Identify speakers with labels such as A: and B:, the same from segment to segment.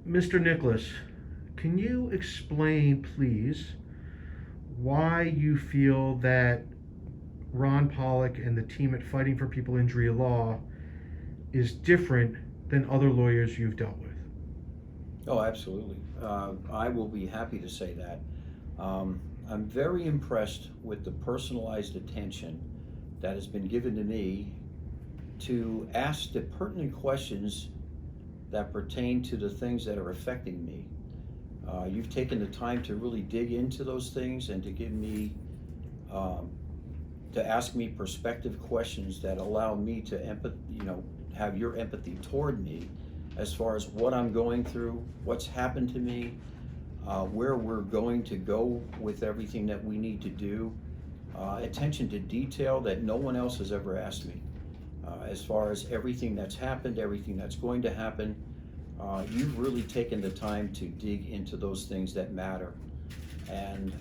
A: Mr. Nicholas, can you explain, please, why you feel that Ron Pollack and the team at Fighting for People Injury Law is different than other lawyers you've dealt with?
B: Oh, absolutely. I will be happy to say that. I'm very impressed with the personalized attention that has been given to me to ask the pertinent questions that pertain to the things that are affecting me. You've taken the time to really dig into those things and to give me, to ask me perspective questions that allow me to have your empathy toward me as far as what I'm going through, what's happened to me, where we're going to go with everything that we need to do. Attention to detail that no one else has ever asked me. As far as everything that's happened, everything that's going to happen, you've really taken the time to dig into those things that matter. And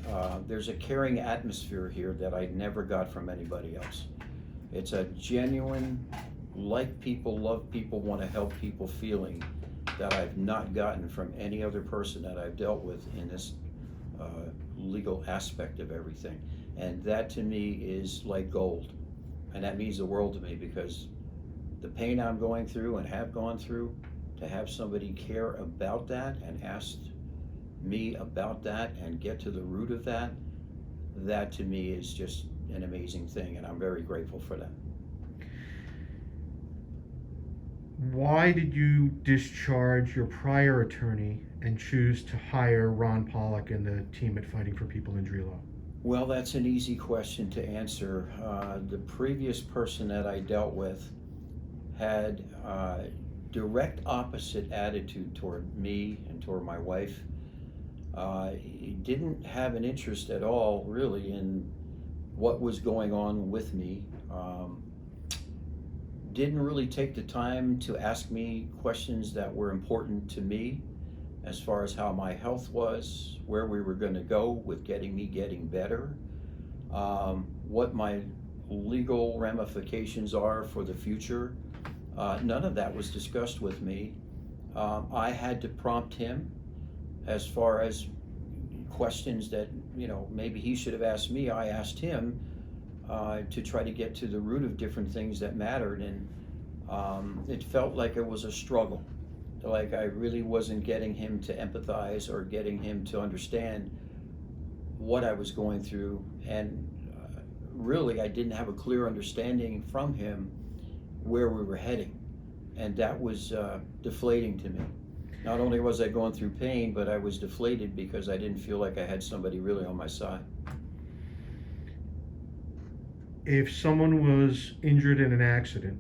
B: there's a caring atmosphere here that I never got from anybody else. It's a genuine, like people, love people, want to help people feeling that I've not gotten from any other person that I've dealt with in this legal aspect of everything. And that to me is like gold. And that means the world to me, because the pain I'm going through and have gone through, to have somebody care about that and ask me about that and get to the root of that, that to me is just an amazing thing, and I'm very grateful for that.
A: Why did you discharge your prior attorney and choose to hire Ron Pollack and the team at Fighting for People Injury Law?
B: Well, that's an easy question to answer. The previous person that I dealt with had direct opposite attitude toward me and toward my wife. He didn't have an interest at all, really, in what was going on with me. Didn't really take the time to ask me questions that were important to me, as far as how my health was, where we were going to go with getting better, what my legal ramifications are for the future. None of that was discussed with me. I had to prompt him as far as questions that maybe he should have asked me. I asked him to try to get to the root of different things that mattered, and it felt like it was a struggle. Like I really wasn't getting him to empathize or getting him to understand what I was going through, and really I didn't have a clear understanding from him where we were heading, and that was deflating to me. Not only was I going through pain, but I was deflated because I didn't feel like I had somebody really on my side.
A: If someone was injured in an accident,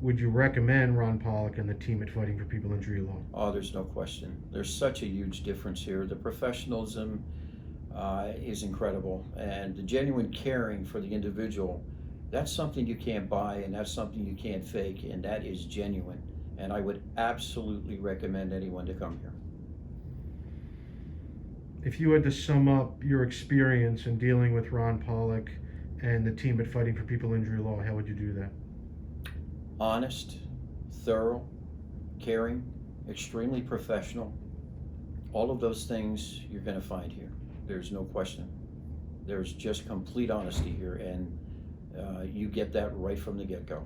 A: would you recommend Ron Pollack and the team at Fighting for People Injury Law?
B: Oh, there's no question. There's such a huge difference here. The professionalism is incredible, and the genuine caring for the individual, that's something you can't buy, and that's something you can't fake, and that is genuine. And I would absolutely recommend anyone to come here.
A: If you had to sum up your experience in dealing with Ron Pollack and the team at Fighting for People Injury Law, how would you do that?
B: Honest, thorough, caring, extremely professional. All of those things you're going to find here. There's no question. There's just complete honesty here, and you get that right from the get-go.